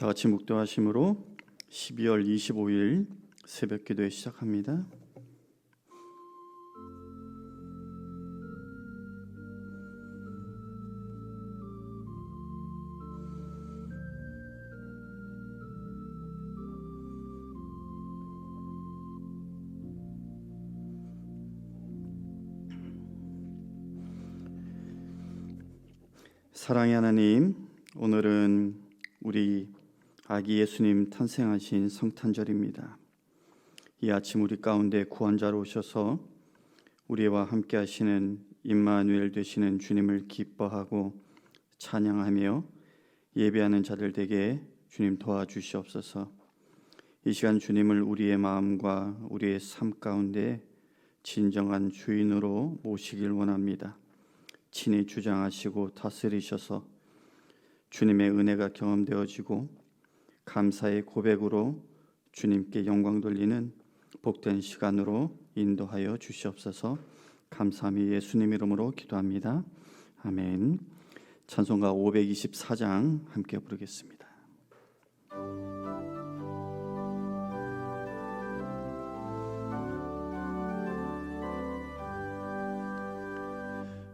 다 같이 묵도하심으로 12월 25일 새벽 기도회 시작합니다. 사랑의 하나님, 오늘은 우리 아기 예수님 탄생하신 성탄절입니다. 이 아침 우리 가운데 구원자로 오셔서 우리와 함께 하시는 임마누엘 되시는 주님을 기뻐하고 찬양하며 예배하는 자들 되게 주님 도와주시옵소서. 이 시간 주님을 우리의 마음과 우리의 삶 가운데 진정한 주인으로 모시길 원합니다. 친히 주장하시고 다스리셔서 주님의 은혜가 경험되어지고 감사의 고백으로 주님께 영광 돌리는 복된 시간으로 인도하여 주시옵소서. 감사함이 예수님 이름으로 기도합니다. 아멘. 찬송가 524장 함께 부르겠습니다.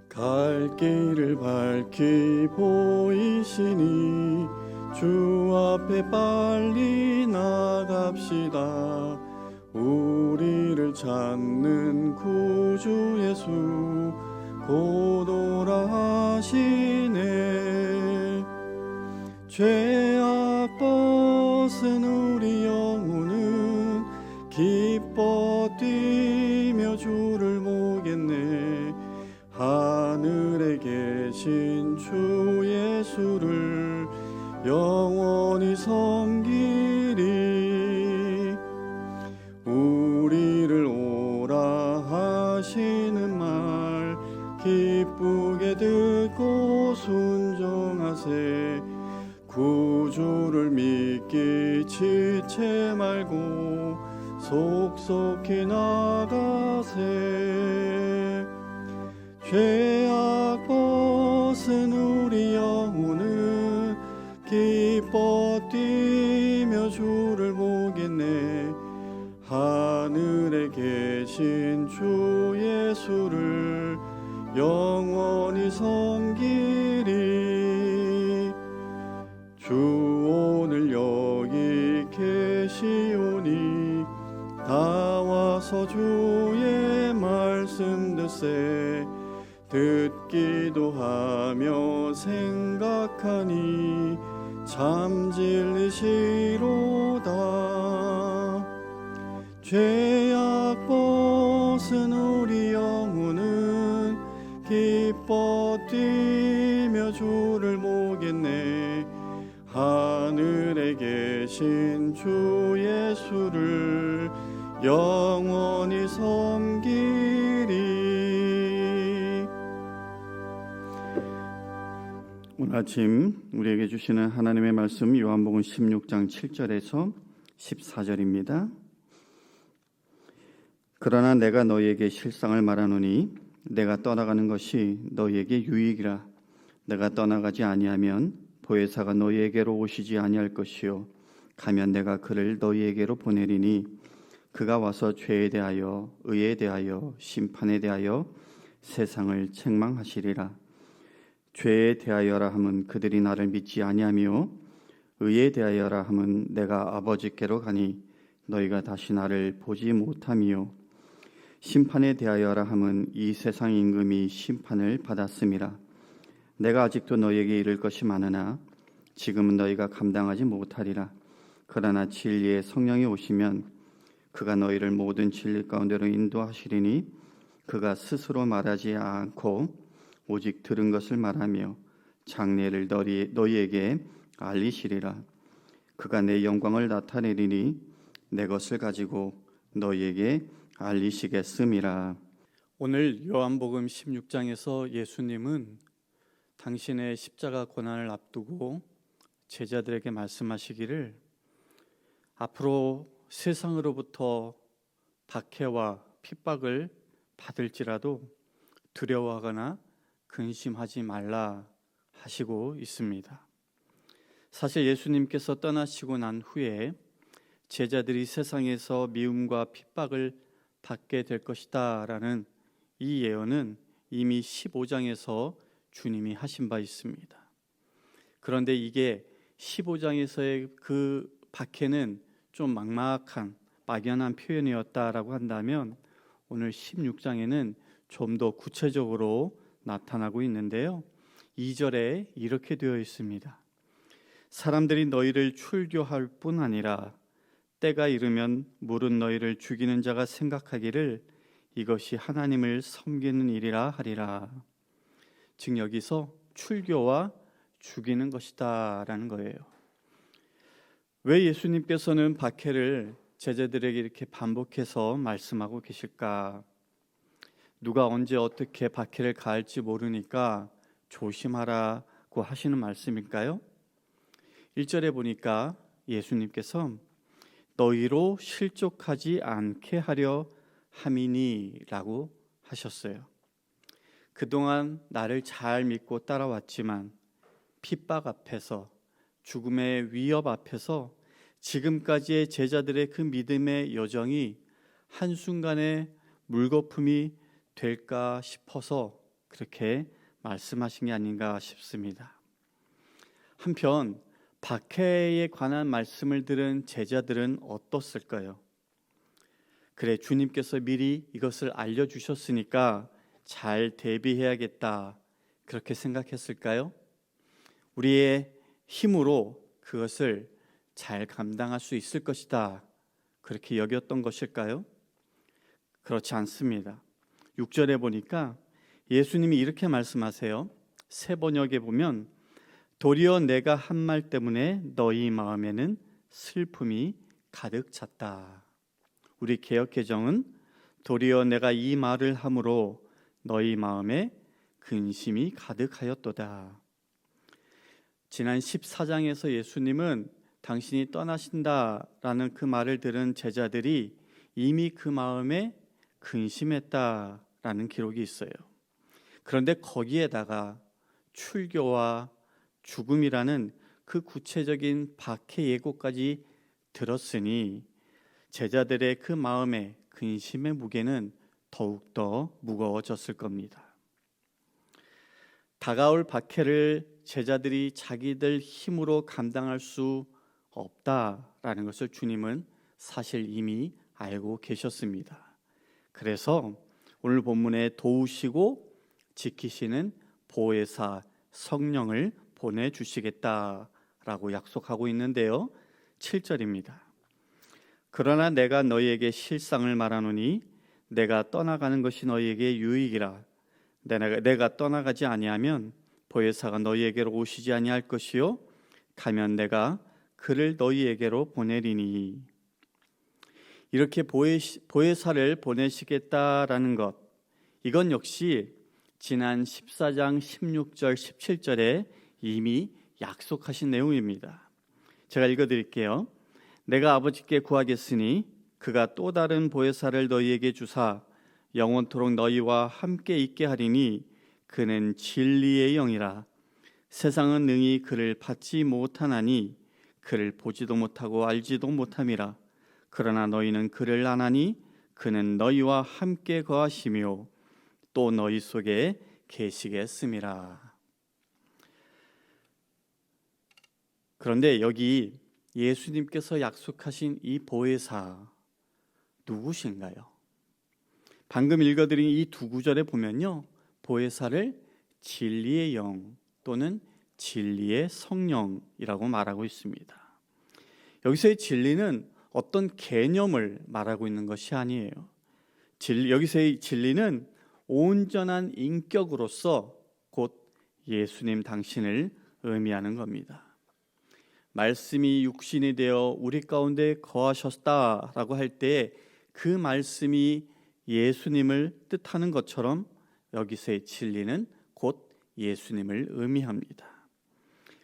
갈 길을 밝히 보이시니 주 앞에 빨리 나갑시다. 우리를 찾는 구주 예수 곧 오라 하시네. 죄악 벗은 우리 영혼은 기뻐 뛰며 주를 보겠네. 하늘에 계신 주 예수를 영원히 섬기리. 우리를 오라 하시는 말 기쁘게 듣고 순종하세. 구주를 믿기 지체 말고 속속히 나가세. 죄악 벗은 우리 영혼은 기뻐 뛰며 주를 보겠네. 하늘에 계신 주 예수를 영원히 섬기리. 주 오늘 여기 계시오니 다 와서 주의 말씀 듣세. 듣기도 하며 생각하니 참 진리시로다. 죄악 벗은 우리 영혼은 기뻐 뛰며 주를 보겠네. 하늘에 계신 주 예수를 영원히 섬기리. 오늘 아침 우리에게 주시는 하나님의 말씀 요한복음 16장 7절에서 14절입니다. 그러나 내가 너희에게 실상을 말하노니 내가 떠나가는 것이 너희에게 유익이라. 내가 떠나가지 아니하면 보혜사가 너희에게로 오시지 아니할 것이요 가면 내가 그를 너희에게로 보내리니 그가 와서 죄에 대하여 의에 대하여 심판에 대하여 세상을 책망하시리라. 죄에 대하여라 함은 그들이 나를 믿지 아니하며 의에 대하여라 함은 내가 아버지께로 가니 너희가 다시 나를 보지 못하며 심판에 대하여라 함은 이 세상 임금이 심판을 받았음이라. 내가 아직도 너희에게 이를 것이 많으나 지금은 너희가 감당하지 못하리라. 그러나 진리의 성령이 오시면 그가 너희를 모든 진리 가운데로 인도하시리니 그가 스스로 말하지 않고 오직 들은 것을 말하며 장래를 너희에게 알리시리라. 그가 내 영광을 나타내리니 내 것을 가지고 너희에게 알리시겠음이라. 오늘 요한복음 16장에서 예수님은 당신의 십자가 고난을 앞두고 제자들에게 말씀하시기를 앞으로 세상으로부터 박해와 핍박을 받을지라도 두려워하거나 근심하지 말라 하시고 있습니다. 사실 예수님께서 떠나시고 난 후에 제자들이 세상에서 미움과 핍박을 받게 될 것이다 라는 이 예언은 이미 15장에서 주님이 하신 바 있습니다. 그런데 이게 15장에서의 그 박해는 좀 막막한 막연한 표현이었다라고 한다면 오늘 16장에는 좀 더 구체적으로 나타나고 있는데요. 2절에 이렇게 되어 있습니다. 사람들이 너희를 출교할 뿐 아니라 때가 이르면 물은 너희를 죽이는 자가 생각하기를 이것이 하나님을 섬기는 일이라 하리라. 즉 여기서 출교와 죽이는 것이다 라는 거예요. 왜 예수님께서는 박해를 제자들에게 이렇게 반복해서 말씀하고 계실까? 누가 언제 어떻게 박해를 가할지 모르니까 조심하라고 하시는 말씀일까요? 1절에 보니까 예수님께서 너희로 실족하지 않게 하려 함이니 라고 하셨어요. 그동안 나를 잘 믿고 따라왔지만 핍박 앞에서 죽음의 위협 앞에서 지금까지의 제자들의 그 믿음의 여정이 한순간에 물거품이 될까 싶어서 그렇게 말씀하신 게 아닌가 싶습니다. 한편 박해에 관한 말씀을 들은 제자들은 어떻을까요? 그래, 주님께서 미리 이것을 알려주셨으니까 잘 대비해야겠다 그렇게 생각했을까요? 우리의 힘으로 그것을 잘 감당할 수 있을 것이다 그렇게 여겼던 것일까요? 그렇지 않습니다. 6절에 보니까 예수님이 이렇게 말씀하세요. 새 번역에 보면 도리어 내가 한 말 때문에 너희 마음에는 슬픔이 가득 찼다. 우리 개역개정은 도리어 내가 이 말을 함으로 너희 마음에 근심이 가득하였도다. 지난 14장에서 예수님은 당신이 떠나신다라는 그 말을 들은 제자들이 이미 그 마음에 근심했다라는 기록이 있어요. 그런데 거기에다가 출교와 죽음이라는 그 구체적인 박해 예고까지 들었으니 제자들의 그 마음의 근심의 무게는 더욱더 무거워졌을 겁니다. 다가올 박해를 제자들이 자기들 힘으로 감당할 수 없다라는 것을 주님은 사실 이미 알고 계셨습니다. 그래서 오늘 본문에 도우시고 지키시는 보혜사 성령을 보내주시겠다라고 약속하고 있는데요. 7절입니다. 그러나 내가 너희에게 실상을 말하노니 내가 떠나가는 것이 너희에게 유익이라. 내가 떠나가지 아니하면 보혜사가 너희에게로 오시지 아니할 것이요 가면 내가 그를 너희에게로 보내리니. 이렇게 보혜사를 보내시겠다라는 것, 이건 역시 지난 14장 16절 17절에 이미 약속하신 내용입니다. 제가 읽어드릴게요. 내가 아버지께 구하겠으니 그가 또 다른 보혜사를 너희에게 주사 영원토록 너희와 함께 있게 하리니 그는 진리의 영이라. 세상은 능히 그를 받지 못하나니 그를 보지도 못하고 알지도 못함이라. 그러나 너희는 그를 아나니 그는 너희와 함께 거하시며 또 너희 속에 계시겠음이라. 그런데 여기 예수님께서 약속하신 이 보혜사 누구신가요? 방금 읽어드린 이 두 구절에 보면요, 보혜사를 진리의 영 또는 진리의 성령이라고 말하고 있습니다. 여기서의 진리는 어떤 개념을 말하고 있는 것이 아니에요. 여기서의 진리는 온전한 인격으로서 곧 예수님 당신을 의미하는 겁니다. 말씀이 육신이 되어 우리 가운데 거하셨다라고 할 때 그 말씀이 예수님을 뜻하는 것처럼 여기서의 진리는 곧 예수님을 의미합니다.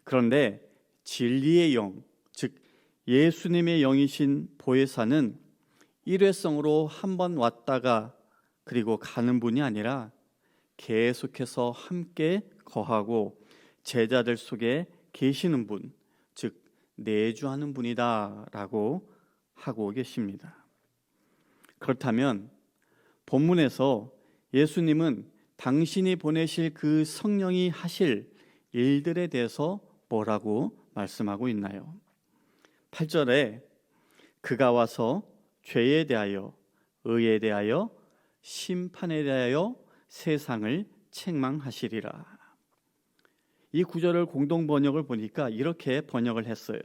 그런데 진리의 영, 즉 예수님의 영이신 보혜사는 일회성으로 한 번 왔다가 그리고 가는 분이 아니라 계속해서 함께 거하고 제자들 속에 계시는 분, 즉 내주하는 분이다라고 하고 계십니다. 그렇다면 본문에서 예수님은 당신이 보내실 그 성령이 하실 일들에 대해서 뭐라고 말씀하고 있나요? 8절에 그가 와서 죄에 대하여, 의에 대하여, 심판에 대하여 세상을 책망하시리라. 이 구절을 공동 번역을 보니까 이렇게 번역을 했어요.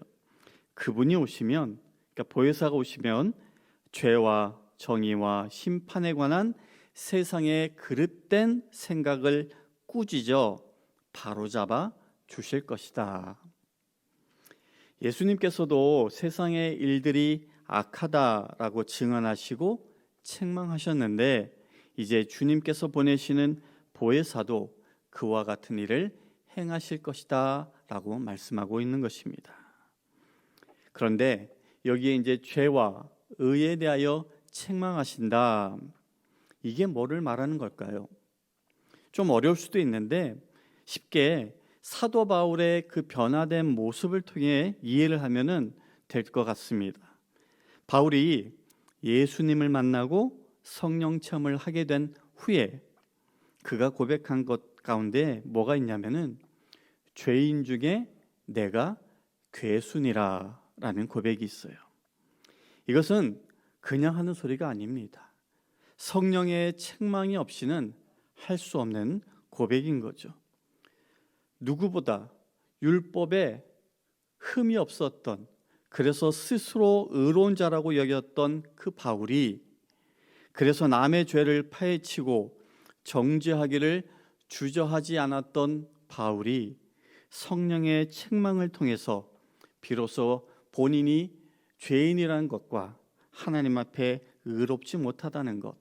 그분이 오시면, 그러니까 보혜사가 오시면 죄와 정의와 심판에 관한 세상의 그릇된 생각을 꾸짖어 바로잡아 주실 것이다. 예수님께서도 세상의 일들이 악하다라고 증언하시고 책망하셨는데 이제 주님께서 보내시는 보혜사도 그와 같은 일을 행하실 것이다 라고 말씀하고 있는 것입니다. 그런데 여기에 이제 죄와 의에 대하여 책망하신다. 이게 뭐를 말하는 걸까요? 좀 어려울 수도 있는데 쉽게 사도 바울의 그 변화된 모습을 통해 이해를 하면은 될 것 같습니다. 바울이 예수님을 만나고 성령 체험을 하게 된 후에 그가 고백한 것 가운데 뭐가 있냐면은 죄인 중에 내가 괴순이라 라는 고백이 있어요. 이것은 그냥 하는 소리가 아닙니다. 성령의 책망이 없이는 할 수 없는 고백인 거죠. 누구보다 율법에 흠이 없었던, 그래서 스스로 의로운 자라고 여겼던 그 바울이, 그래서 남의 죄를 파헤치고 정죄하기를 주저하지 않았던 바울이 성령의 책망을 통해서 비로소 본인이 죄인이라는 것과 하나님 앞에 의롭지 못하다는 것,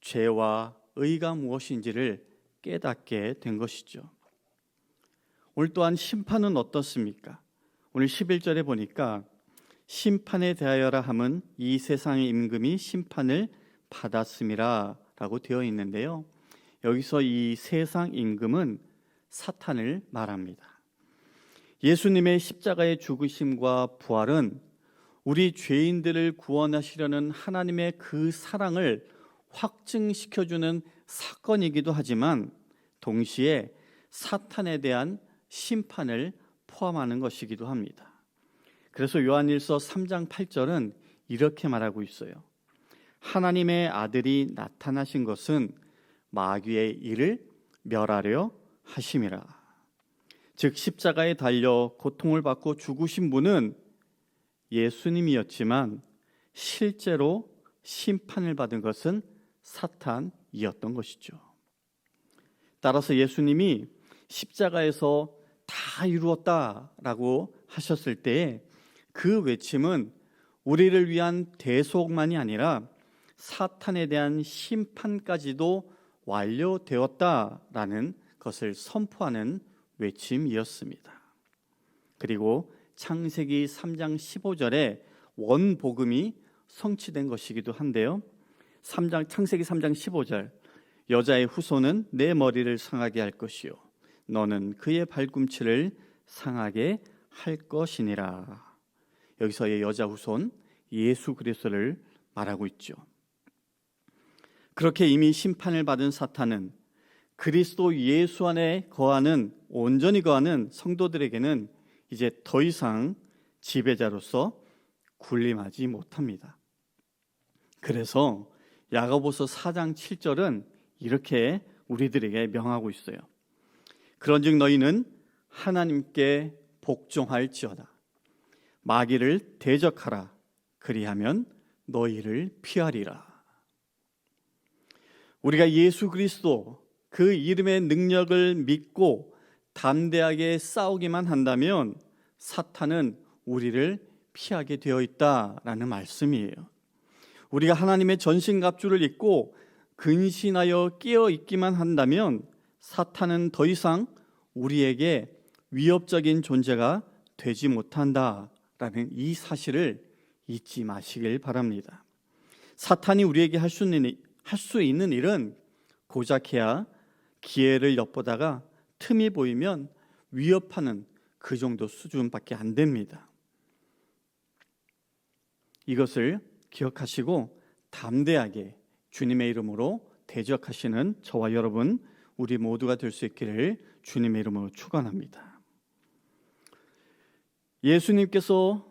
죄와 의가 무엇인지를 깨닫게 된 것이죠. 오늘 또한 심판은 어떻습니까? 오늘 11절에 보니까 심판에 대하여라 함은 이 세상의 임금이 심판을 받았음이라 라고 되어 있는데요, 여기서 이 세상 임금은 사탄을 말합니다. 예수님의 십자가의 죽으심과 부활은 우리 죄인들을 구원하시려는 하나님의 그 사랑을 확증시켜주는 사건이기도 하지만 동시에 사탄에 대한 심판을 포함하는 것이기도 합니다. 그래서 요한일서 3장 8절은 이렇게 말하고 있어요. 하나님의 아들이 나타나신 것은 마귀의 일을 멸하려 하심이라. 즉 십자가에 달려 고통을 받고 죽으신 분은 예수님이었지만 실제로 심판을 받은 것은 사탄이었던 것이죠. 따라서 예수님이 십자가에서 다 이루었다라고 하셨을 때에 그 외침은 우리를 위한 대속만이 아니라 사탄에 대한 심판까지도 완료되었다라는 것을 선포하는 외침이었습니다. 그리고 창세기 3장 15절에 원복음이 성취된 것이기도 한데요, 창세기 3장 15절, 여자의 후손은 내 머리를 상하게 할 것이요 너는 그의 발꿈치를 상하게 할 것이니라. 여기서의 여자 후손 예수 그리스도를 말하고 있죠. 그렇게 이미 심판을 받은 사탄은 그리스도 예수 안에 온전히 거하는 성도들에게는 이제 더 이상 지배자로서 군림하지 못합니다. 그래서 야고보서 4장 7절은 이렇게 우리들에게 명하고 있어요. 그런즉 너희는 하나님께 복종할지어다. 마귀를 대적하라. 그리하면 너희를 피하리라. 우리가 예수 그리스도 그 이름의 능력을 믿고 담대하게 싸우기만 한다면 사탄은 우리를 피하게 되어 있다라는 말씀이에요. 우리가 하나님의 전신갑주를 입고 근신하여 깨어 있기만 한다면 사탄은 더 이상 우리에게 위협적인 존재가 되지 못한다라는 이 사실을 잊지 마시길 바랍니다. 사탄이 우리에게 할 수 있는 일은 고작해야 기회를 엿보다가 틈이 보이면 위협하는 그 정도 수준밖에 안 됩니다. 이것을 기억하시고 담대하게 주님의 이름으로 대적하시는 저와 여러분 우리 모두가 될 수 있기를 주님의 이름으로 축원합니다. 예수님께서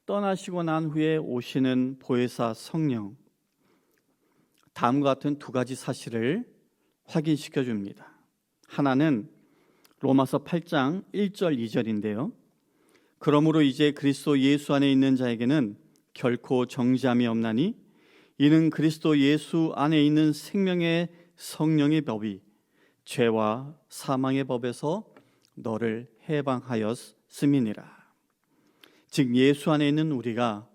떠나시고 난 후에 오시는 보혜사 성령, 다음과 같은 두 가지 사실을 확인시켜 줍니다. 하나는 로마서 8장 1절 2절인데요. 그러므로 이제 그리스도 예수 안에 있는 자에게는 결코 정죄함이 없나니 이는 그리스도 예수 안에 있는 생명의 성령의 법이 죄와 사망의 법에서 너를 해방하였음이니라. 즉 예수 안에 있는 우리가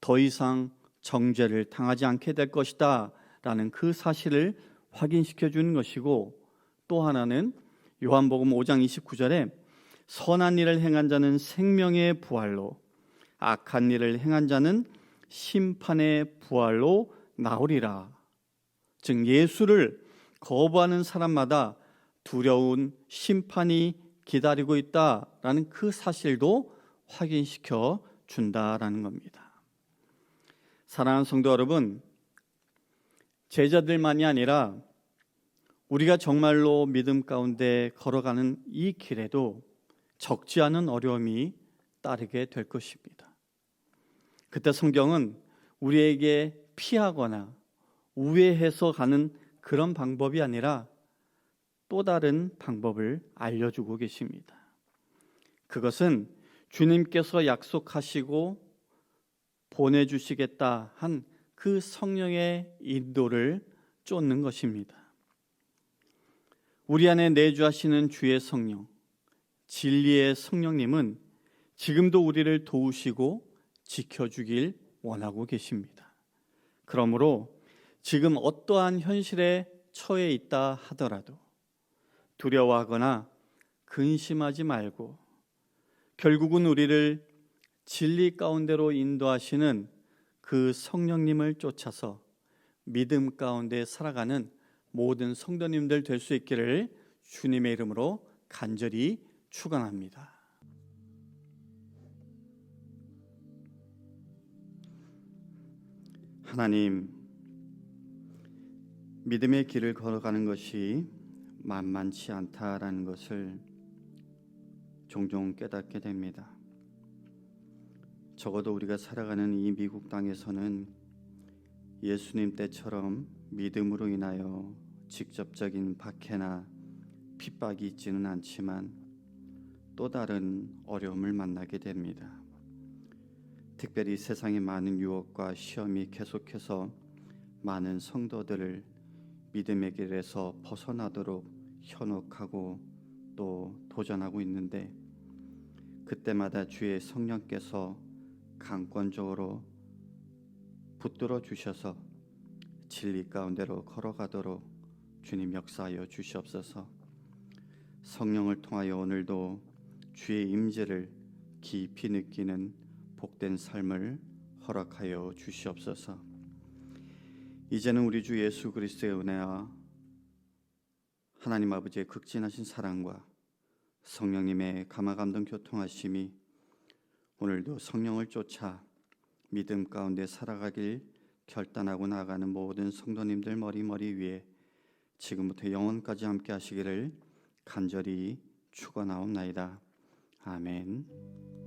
더 이상 정죄를 당하지 않게 될 것이다 라는 그 사실을 확인시켜 주는 것이고, 또 하나는 요한복음 5장 29절에 선한 일을 행한 자는 생명의 부활로, 악한 일을 행한 자는 심판의 부활로 나오리라. 즉 예수를 거부하는 사람마다 두려운 심판이 기다리고 있다라는 그 사실도 확인시켜 준다라는 겁니다. 사랑하는 성도 여러분, 제자들만이 아니라 우리가 정말로 믿음 가운데 걸어가는 이 길에도 적지 않은 어려움이 따르게 될 것입니다. 그때 성경은 우리에게 피하거나 우회해서 가는 그런 방법이 아니라 또 다른 방법을 알려주고 계십니다. 그것은 주님께서 약속하시고 보내주시겠다 한 그 성령의 인도를 쫓는 것입니다. 우리 안에 내주하시는 주의 성령, 진리의 성령님은 지금도 우리를 도우시고 지켜주길 원하고 계십니다. 그러므로 지금 어떠한 현실에 처해 있다 하더라도 두려워하거나 근심하지 말고 결국은 우리를 진리 가운데로 인도하시는 그 성령님을 쫓아서 믿음 가운데 살아가는 모든 성도님들 될 수 있기를 주님의 이름으로 간절히 축원합니다. 하나님, 믿음의 길을 걸어가는 것이 만만치 않다라는 것을 종종 깨닫게 됩니다. 적어도 우리가 살아가는 이 미국 땅에서는 예수님 때처럼 믿음으로 인하여 직접적인 박해나 핍박이 있지는 않지만 또 다른 어려움을 만나게 됩니다. 특별히 세상의 많은 유혹과 시험이 계속해서 많은 성도들을 믿음의 길에서 벗어나도록 현혹하고 또 도전하고 있는데, 그때마다 주의 성령께서 강권적으로 붙들어 주셔서 진리 가운데로 걸어가도록 주님 역사하여 주시옵소서. 성령을 통하여 오늘도 주의 임재를 깊이 느끼는 복된 삶을 허락하여 주시옵소서. 이제는 우리 주 예수 그리스도의 은혜와 하나님 아버지의 극진하신 사랑과 성령님의 감화감동 교통하심이 오늘도 성령을 쫓아 믿음 가운데 살아가길 결단하고 나아가는 모든 성도님들 머리 위에 지금부터 영원까지 함께 하시기를 간절히 축원하옵나이다. 아멘.